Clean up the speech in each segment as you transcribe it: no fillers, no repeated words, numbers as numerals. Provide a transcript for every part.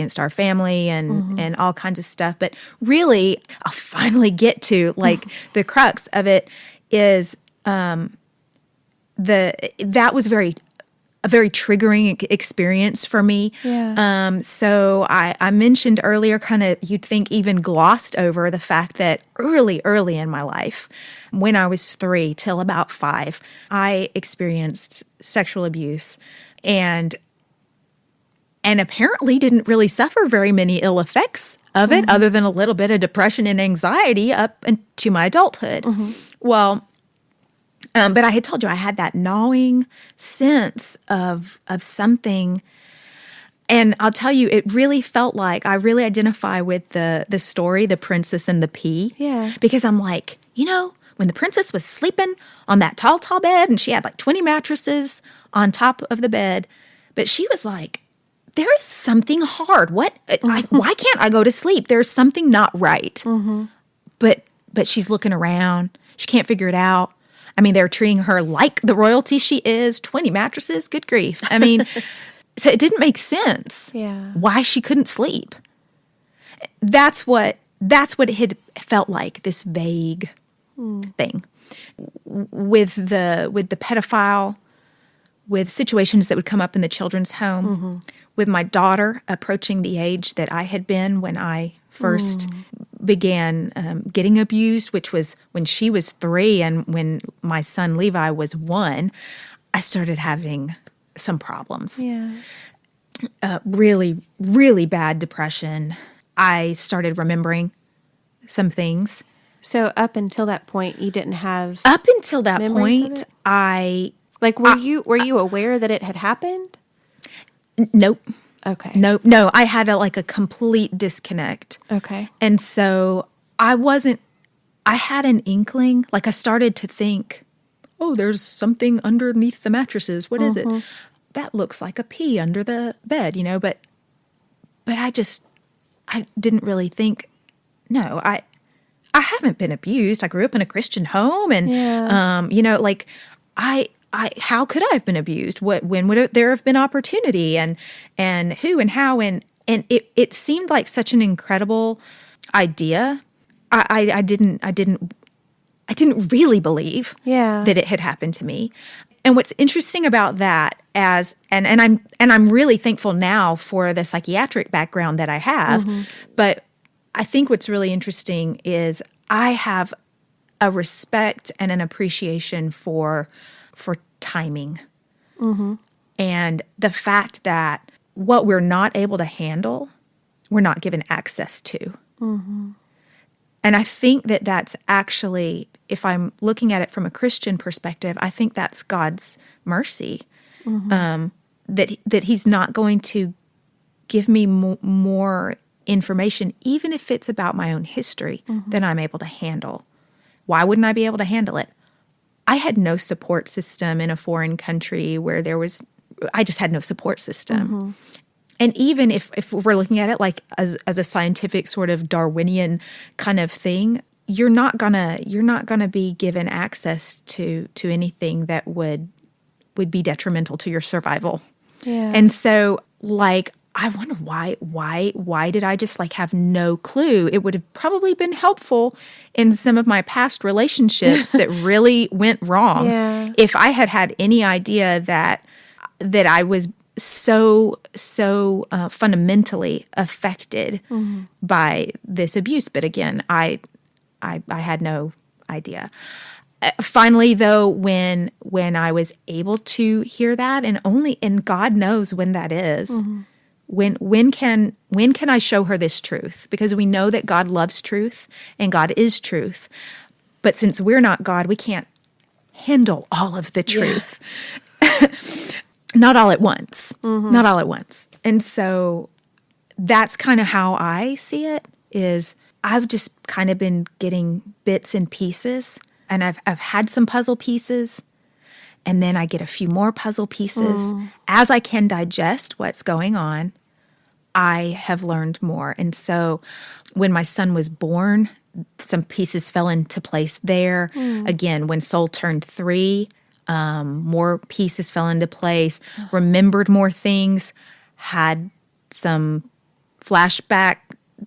against our family and all kinds of stuff. But really, I'll finally get to like the crux of it is that was a very triggering experience for me. Yeah. So I mentioned earlier, kind of you'd think even glossed over the fact that early in my life, when I was 3 till about 5, I experienced sexual abuse and apparently didn't really suffer very many ill effects of it, other than a little bit of depression and anxiety up into my adulthood. Well, but I had told you I had that gnawing sense of something. And I'll tell you, it really felt like I really identify with the story, The Princess and the Pea. Yeah. Because I'm like, when the princess was sleeping on that tall bed and she had like 20 mattresses on top of the bed, but she was like, there is something hard. Why can't I go to sleep? There's something not right. But she's looking around. She can't figure it out. I mean, they're treating her like the royalty she is. 20 mattresses, good grief. I mean, so it didn't make sense. Yeah. Why she couldn't sleep. That's what it had felt like, this vague thing. With the pedophile, with situations that would come up in the children's home, with my daughter approaching the age that I had been when I first began getting abused, which was when she was 3 and when my son Levi was 1, I started having some problems. Yeah. Really, really bad depression. I started remembering some things. So up until that point, you didn't have Up until that memories of point, it? Were you aware that it had happened? Nope. Okay. No, I had a complete disconnect. Okay. And so I had an inkling, like I started to think, oh, there's something underneath the mattresses. What is it? That looks like a pea under the bed, but I didn't really think, no, I haven't been abused. I grew up in a Christian home and, how could I have been abused? When would there have been opportunity and who and how? And it seemed like such an incredible idea. I didn't really believe that it had happened to me. And what's interesting about that and I'm really thankful now for the psychiatric background that I have, but I think what's really interesting is I have a respect and an appreciation for timing. And the fact that what we're not able to handle, we're not given access to. And I think that that's actually, if I'm looking at it from a Christian perspective, I think that's God's mercy. That he's not going to give me more information, even if it's about my own history, than I'm able to handle. Why wouldn't I be able to handle it? I had no support system in a foreign country where I just had no support system. And even if we're looking at it like as a scientific sort of Darwinian kind of thing, you're not gonna be given access to anything that would be detrimental to your survival. Yeah. And so I wonder why did I just have no clue? It would have probably been helpful in some of my past relationships that really went wrong. Yeah. If I had any idea that I was so fundamentally affected by this abuse. But again, I had no idea. Finally, though, when I was able to hear that, and God knows when that is. When can I show her this truth? Because we know that God loves truth and God is truth. But since we're not God, we can't handle all of the truth. Yeah. Not all at once. Not all at once. And so that's kind of how I see it, is I've just kind of been getting bits and pieces, and I've had some puzzle pieces, and then I get a few more puzzle pieces. As I can digest what's going on, I have learned more. And so when my son was born, some pieces fell into place there. Again, when Soul turned 3, more pieces fell into place, remembered more things, had some flashback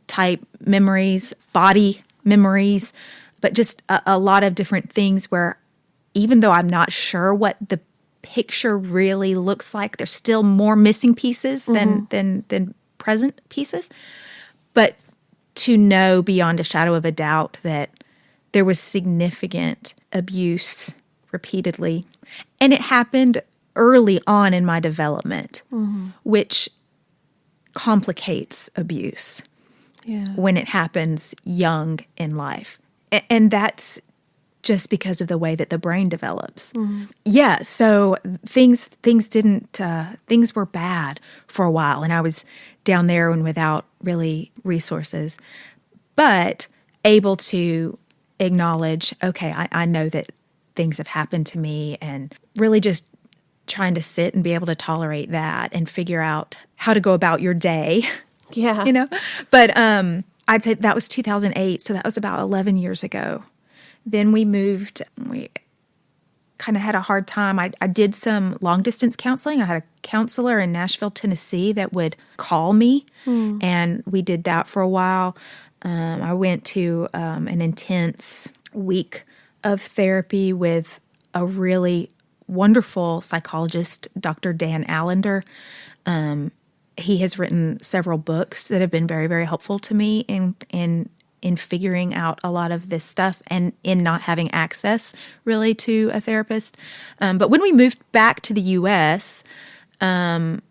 type memories, body memories, but just a lot of different things where even though I'm not sure what the picture really looks like, there's still more missing pieces than present pieces. But to know beyond a shadow of a doubt that there was significant abuse repeatedly. And it happened early on in my development, which complicates abuse when it happens young in life. And that's just because of the way that the brain develops. Yeah, so things were bad for a while, and I was down there and without really resources, but able to acknowledge, okay, I know that things have happened to me, and really just trying to sit and be able to tolerate that and figure out how to go about your day. Yeah. But I'd say that was 2008, so that was about 11 years ago. Then we moved. We kind of had a hard time. I did some long-distance counseling. I had a counselor in Nashville, Tennessee that would call me, and we did that for a while. I went to an intense week of therapy with a really wonderful psychologist, Dr. Dan Allender. He has written several books that have been very, very helpful to me in figuring out a lot of this stuff and in not having access really to a therapist. But when we moved back to the U.S., and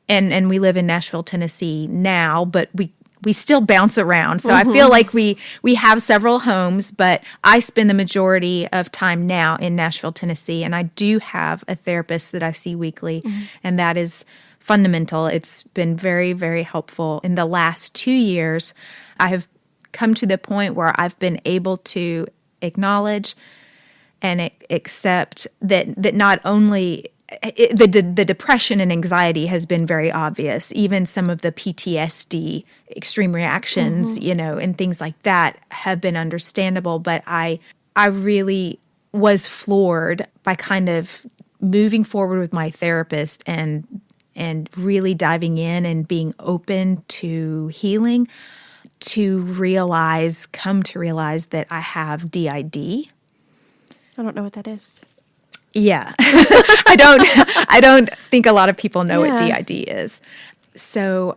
we live in Nashville, Tennessee now, but we still bounce around. So I feel like we have several homes, but I spend the majority of time now in Nashville, Tennessee, and I do have a therapist that I see weekly, and that is fundamental. It's been very, very helpful. In the last 2 years, I have come to the point where I've been able to acknowledge and accept that not only the depression and anxiety has been very obvious, even some of the PTSD, extreme reactions, and things like that have been understandable. But I really was floored by kind of moving forward with my therapist and really diving in and being open to healing, to come to realize that I have DID. I don't know what that is. Yeah. I don't think a lot of people know what DID is. So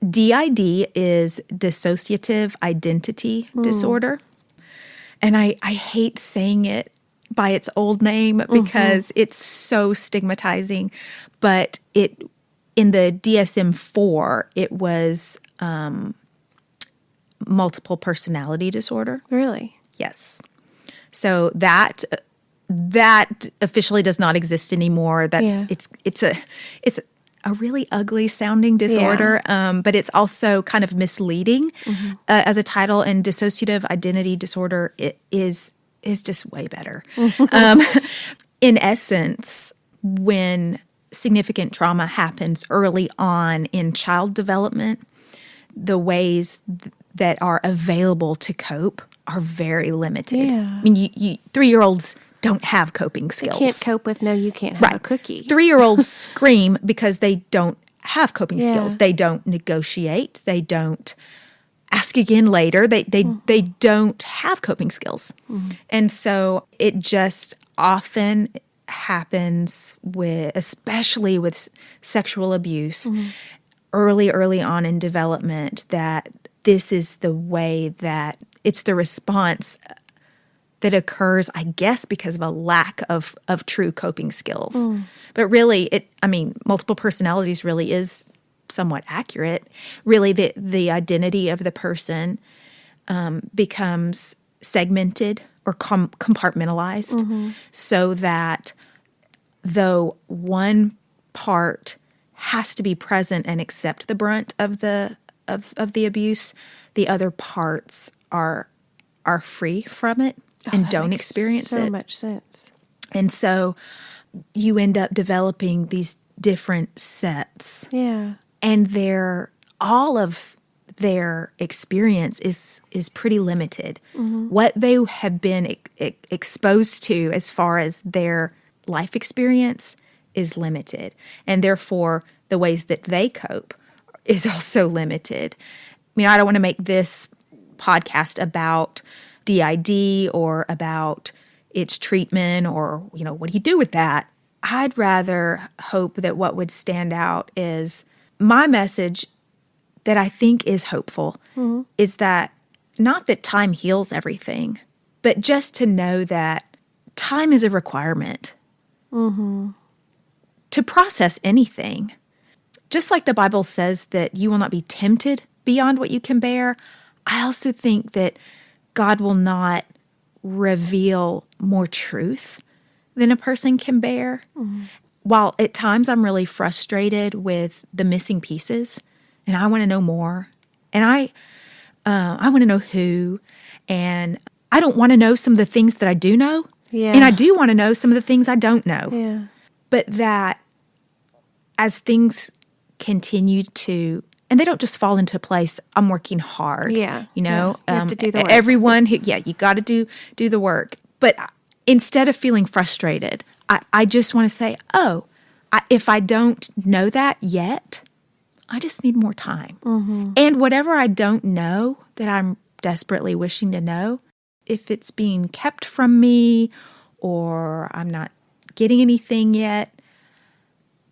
DID is dissociative identity disorder. And I hate saying it by its old name because it's so stigmatizing. But in the DSM-4, it was multiple personality disorder. Really? Yes. So that officially does not exist anymore. It's a really ugly sounding disorder, but it's also kind of misleading as a title. And dissociative identity disorder is just way better. In essence, when significant trauma happens early on in child development, the ways that are available to cope are very limited. Yeah. I mean, you 3-year-olds don't have coping skills. They can't cope with you can't have a cookie. 3-year-olds scream because they don't have coping skills. They don't negotiate. They don't ask again later. They don't have coping skills. And so it just often happens especially with sexual abuse early on in development, that this is the way that it's the response that occurs, I guess, because of a lack of true coping skills. But really, multiple personalities really is somewhat accurate. Really, the identity of the person becomes segmented or compartmentalized, so that though one part has to be present and accept the brunt of the abuse, the other parts are free from it and don't experience it. So much sense. And so you end up developing these different sets. Yeah. And all of their experience is pretty limited. What they have been exposed to as far as their life experience is limited. And therefore, the ways that they cope is also limited. I mean, I don't want to make this podcast about DID or about its treatment or, what do you do with that? I'd rather hope that what would stand out is my message that I think is hopeful is that not that time heals everything, but just to know that time is a requirement to process anything. Just like the Bible says that you will not be tempted beyond what you can bear, I also think that God will not reveal more truth than a person can bear. While at times I'm really frustrated with the missing pieces, and I want to know more, and I want to know who, and I don't want to know some of the things that I do know, and I do want to know some of the things I don't know. Yeah. But that as things continue to, and they don't just fall into place, I'm working hard. Yeah. You know, you have to do the work. Everyone who, you got to do the work. But instead of feeling frustrated, I just want to say, if I don't know that yet, I just need more time. And whatever I don't know that I'm desperately wishing to know, if it's being kept from me or I'm not getting anything yet,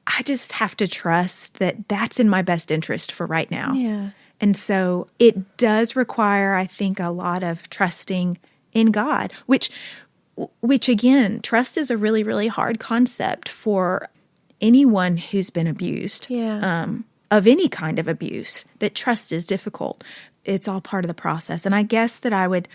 I just have to trust that that's in my best interest for right now. Yeah. And so it does require, I think, a lot of trusting in God, which again, trust is a really, really hard concept for anyone who's been abused. Yeah. Of any kind of abuse, that trust is difficult. It's all part of the process. And I guess that I would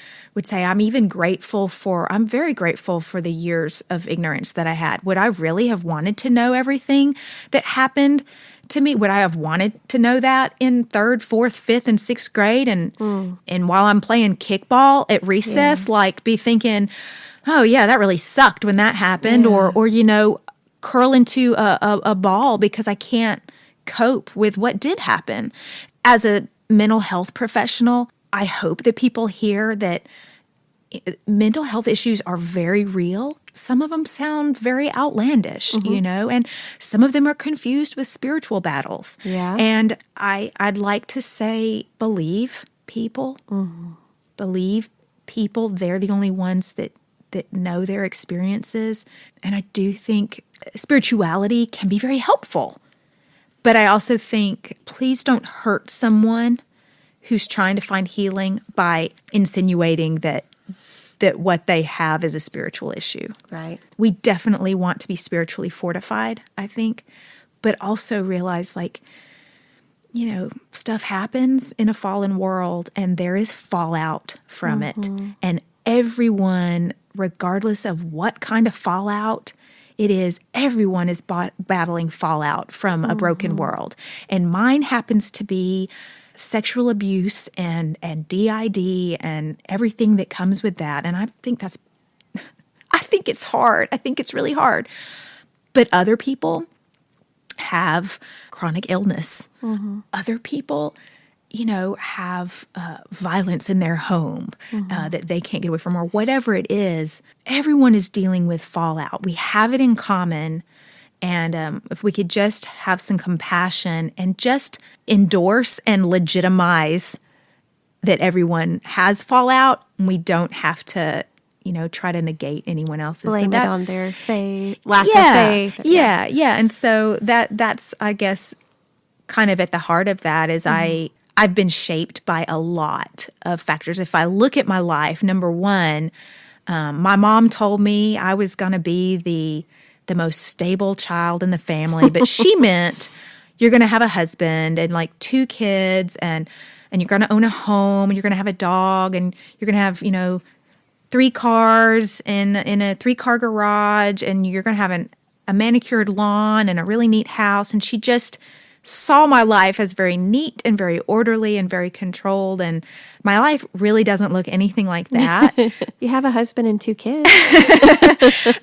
say I'm very grateful for the years of ignorance that I had. Would I really have wanted to know everything that happened to me? Would I have wanted to know that in 3rd, 4th, 5th, and 6th grade? And while I'm playing kickball at recess, be thinking, oh yeah, that really sucked when that happened. Or curl into a ball because I can't cope with what did happen. As a mental health professional, I hope that people hear that mental health issues are very real. Some of them sound very outlandish, and some of them are confused with spiritual battles. Yeah. And I'd like to say, believe people. Believe people. They're the only ones that know their experiences. And I do think spirituality can be very helpful. But I also think, please don't hurt someone who's trying to find healing by insinuating that what they have is a spiritual issue. Right. We definitely want to be spiritually fortified, I think, but also realize, stuff happens in a fallen world and there is fallout from it. And everyone, regardless of what kind of fallout it is, everyone is battling fallout from a broken world. And mine happens to be sexual abuse and DID and everything that comes with that. And I think it's hard. I think it's really hard. But other people have chronic illness. Other people, have violence in their home that they can't get away from, or whatever it is. Everyone is dealing with fallout. We have it in common. And if we could just have some compassion and just endorse and legitimize that everyone has fallout, and we don't have to, try to negate anyone else's. Blame it on their lack of faith. Yeah. And so that's, I guess, kind of at the heart of that is I've been shaped by a lot of factors. If I look at my life, number one, my mom told me I was going to be the most stable child in the family, but she meant you're going to have a husband and 2 kids and you're going to own a home and you're going to have a dog and you're going to have, 3 cars in a 3-car garage and you're going to have a manicured lawn and a really neat house. And she just saw my life as very neat and very orderly and very controlled. And my life really doesn't look anything like that. You have a husband and 2 kids.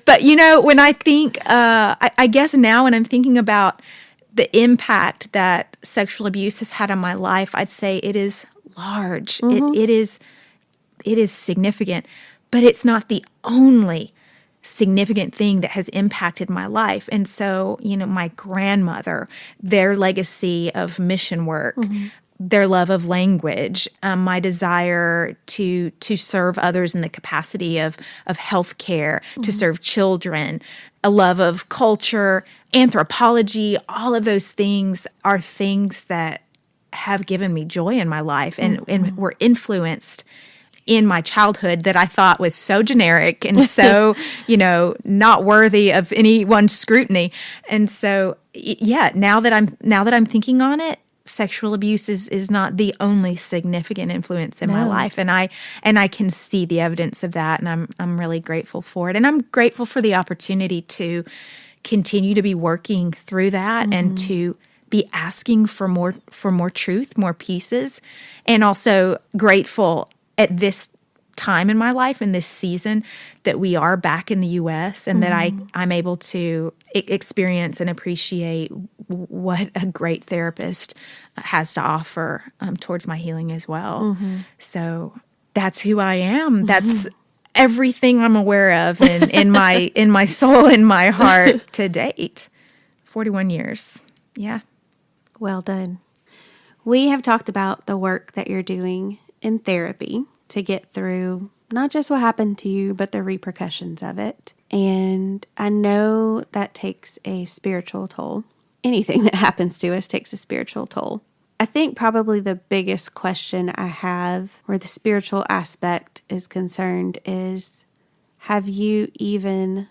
But, when I think, I guess now when I'm thinking about the impact that sexual abuse has had on my life, I'd say it is large. It is significant, but it's not the only significant thing that has impacted my life. And so, my grandmother, their legacy of mission work, their love of language, my desire to serve others in the capacity of healthcare, to serve children, a love of culture, anthropology, all of those things are things that have given me joy in my life and were influenced in my childhood that I thought was so generic and so, not worthy of anyone's scrutiny. And so, now that I'm thinking on it, sexual abuse is not the only significant influence in my life. And I can see the evidence of that, and I'm really grateful for it. And I'm grateful for the opportunity to continue to be working through that and to be asking for more truth, more pieces, and also grateful at this time in my life, in this season, that we are back in the U.S. and that I'm able to experience and appreciate what a great therapist has to offer towards my healing as well. So that's who I am. That's everything I'm aware of in my soul, in my heart to date. 41 years. Yeah. Well done. We have talked about the work that you're doing in therapy to get through not just what happened to you, but the repercussions of it. And I know that takes a spiritual toll. Anything that happens to us takes a spiritual toll. I think probably the biggest question I have where the spiritual aspect is concerned is, have you even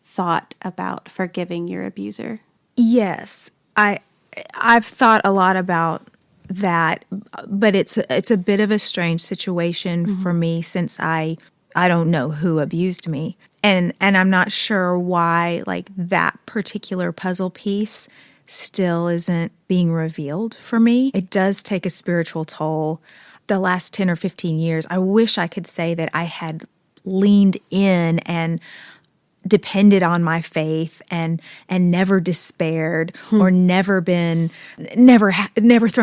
thought about forgiving your abuser? Yes. I've thought a lot about that, but it's a bit of a strange situation for me since I don't know who abused me. And I'm not sure why that particular puzzle piece still isn't being revealed for me. It does take a spiritual toll. The last 10 or 15 years, I wish I could say that I had leaned in and depended on my faith and never despaired or never thrown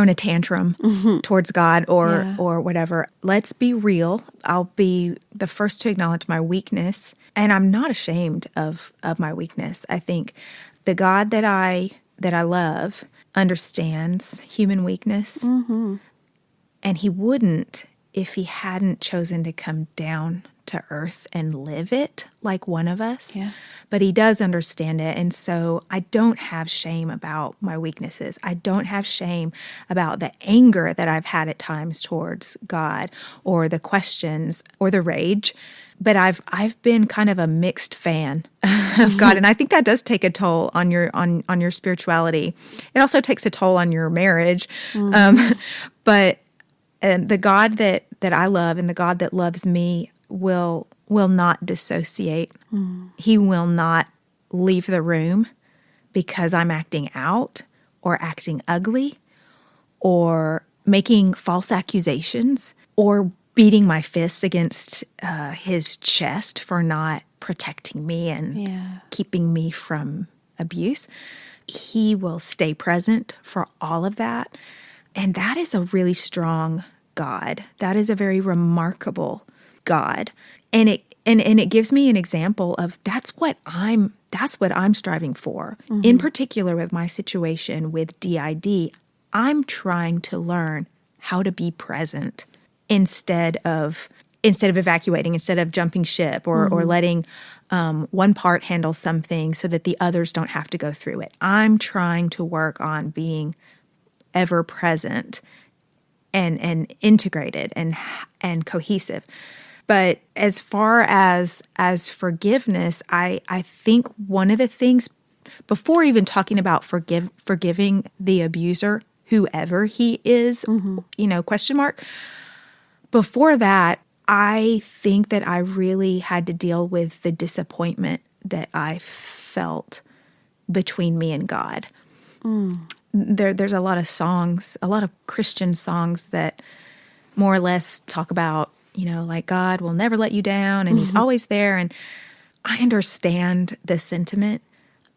a tantrum towards God or whatever. Let's be real. I'll be the first to acknowledge my weakness, and I'm not ashamed of my weakness. I think the God that I love understands human weakness, and he wouldn't if he hadn't chosen to come down to earth and live it like one of us. Yeah. But he does understand it. And so I don't have shame about my weaknesses. I don't have shame about the anger that I've had at times towards God or the questions or the rage. But I've been kind of a mixed fan of God, and I think that does take a toll on your spirituality. It also takes a toll on your marriage. But the God that I love and the God that loves me will not dissociate. He will not leave the room because I'm acting out or acting ugly or making false accusations or beating my fists against his chest for not protecting me and keeping me from abuse. He will stay present for all of that. And that is a really strong God. That is a very remarkable God. And it gives me an example of that's what I'm striving for. In particular with my situation with DID, I'm trying to learn how to be present instead of evacuating, instead of jumping ship or letting one part handle something so that the others don't have to go through it. I'm trying to work on being ever present and integrated and cohesive. But as far as forgiveness, I think one of the things, before even talking about forgiving the abuser, whoever he is, question mark, before that, I think that I really had to deal with the disappointment that I felt between me and God. There's a lot of songs, a lot of Christian songs that more or less talk about, like God will never let you down and he's always there. And I understand the sentiment,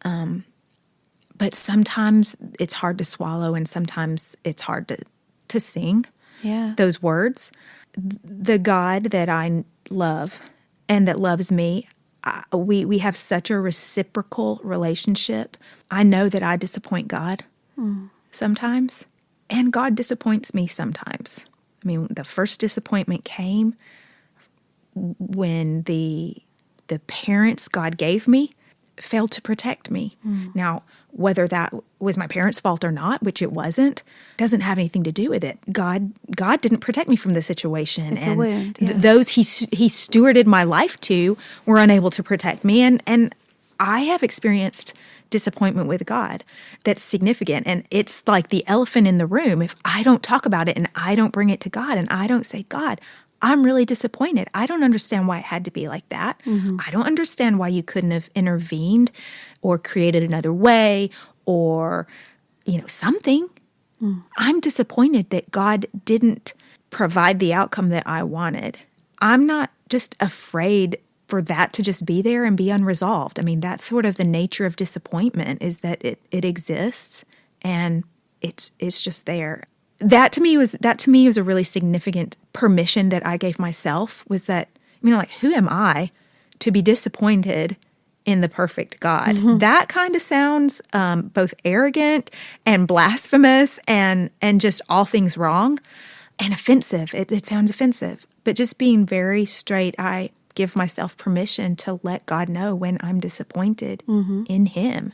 but sometimes it's hard to swallow and sometimes it's hard to sing those words. The God that I love and that loves me, we have such a reciprocal relationship. I know that I disappoint God sometimes, and God disappoints me sometimes. I mean, the first disappointment came when the parents God gave me failed to protect me. Now, whether that was my parents' fault or not, which it wasn't, doesn't have anything to do with it. God didn't protect me from the situation. It's a wound, yeah. Those he stewarded my life to were unable to protect me. And I have experienced disappointment with God that's significant. And it's like the elephant in the room. If I don't talk about it and I don't bring it to God and I don't say, God, I'm really disappointed. I don't understand why it had to be like that. I don't understand why you couldn't have intervened or created another way or, something. I'm disappointed that God didn't provide the outcome that I wanted. I'm not just afraid for that to just be there and be unresolved. I mean, that's sort of the nature of disappointment, is that it exists and it's just there. That to me was a really significant permission that I gave myself, was that, who am I to be disappointed in the perfect God? That kind of sounds both arrogant and blasphemous and just all things wrong and offensive. It sounds offensive, but just being very straight, I give myself permission to let God know when I'm disappointed in Him.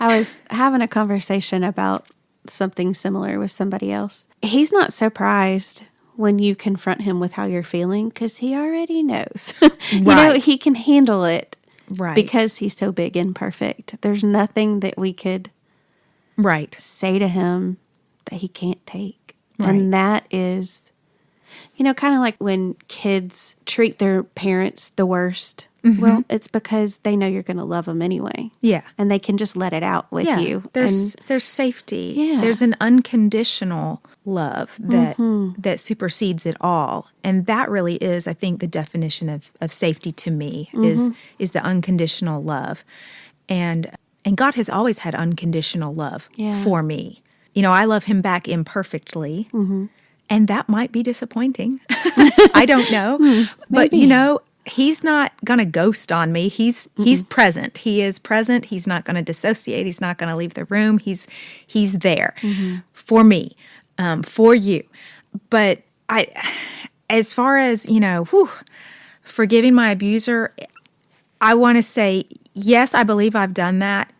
I was having a conversation about something similar with somebody else. He's not surprised when you confront him with how you're feeling, because he already knows. He can handle it, right? Because he's so big and perfect. There's nothing that we could say to him that he can't take. Right. And that is, kind of like when kids treat their parents the worst. Well, it's because they know you're going to love them anyway. Yeah. And they can just let it out with you. There's safety. Yeah. There's an unconditional love that supersedes it all. And that really is, I think, the definition of safety to me is the unconditional love. And God has always had unconditional love for me. I love Him back imperfectly. And that might be disappointing. I don't know. But, He's not going to ghost on me. He's present. He is present. He's not going to dissociate. He's not going to leave the room. He's there for me, for you. But as far as, forgiving my abuser, I want to say, yes, I believe I've done that.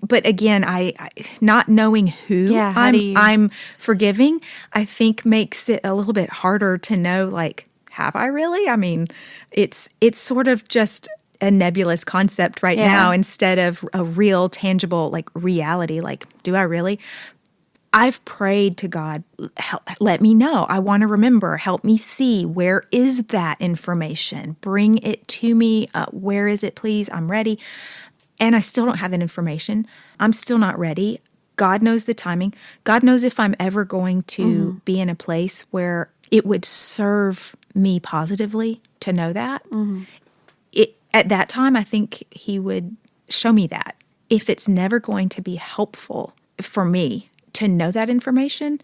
But again, I not knowing who I'm forgiving, I think makes it a little bit harder to know, like, have I really? I mean, it's sort of just a nebulous concept right now instead of a real, tangible, like, reality. Like, do I really? I've prayed to God, let me know. I want to remember. Help me see. Where is that information? Bring it to me. Where is it, please? I'm ready. And I still don't have that information. I'm still not ready. God knows the timing. God knows if I'm ever going to be in a place where it would serve me positively to know that. At that time, I think He would show me that. If it's never going to be helpful for me to know that information,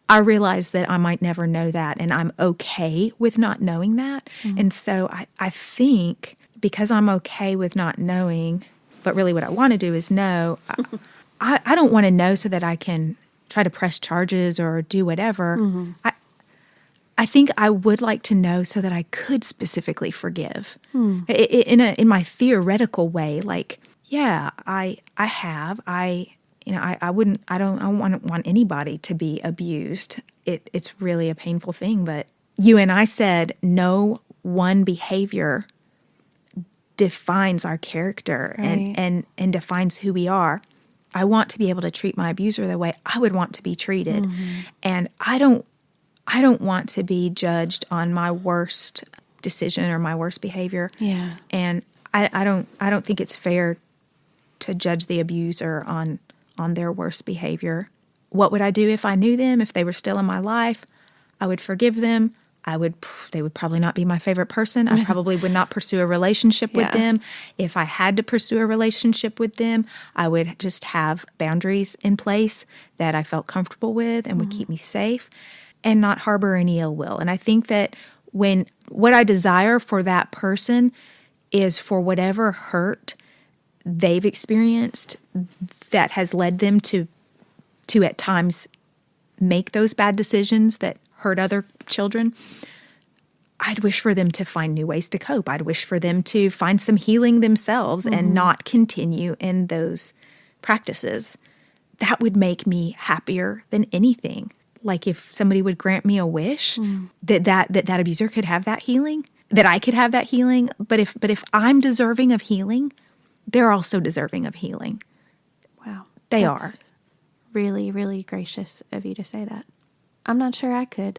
I realize that I might never know that, and I'm okay with not knowing that. And so I think because I'm okay with not knowing, but really what I want to do is know, I don't want to know so that I can try to press charges or do whatever. I think I would like to know so that I could specifically forgive in my theoretical way. Like, yeah, I have. I don't want anybody to be abused. It's really a painful thing. But you and I said no one behavior defines our character and defines who we are. I want to be able to treat my abuser the way I would want to be treated, and I don't want to be judged on my worst decision or my worst behavior. Yeah. And I don't think it's fair to judge the abuser on their worst behavior. What would I do if I knew them? If they were still in my life, I would forgive them. They would probably not be my favorite person. I probably would not pursue a relationship with them. If I had to pursue a relationship with them, I would just have boundaries in place that I felt comfortable with and would keep me safe, and not harbor any ill will. And I think that when what I desire for that person is for whatever hurt they've experienced that has led them to at times make those bad decisions that hurt other children. I'd wish for them to find new ways to cope. I'd wish for them to find some healing themselves and not continue in those practices. That would make me happier than anything. Like if somebody would grant me a wish that abuser could have that healing, that I could have that healing. But if I'm deserving of healing, they're also deserving of healing. Wow. They That's are. really, really gracious of you to say that. I'm not sure I could.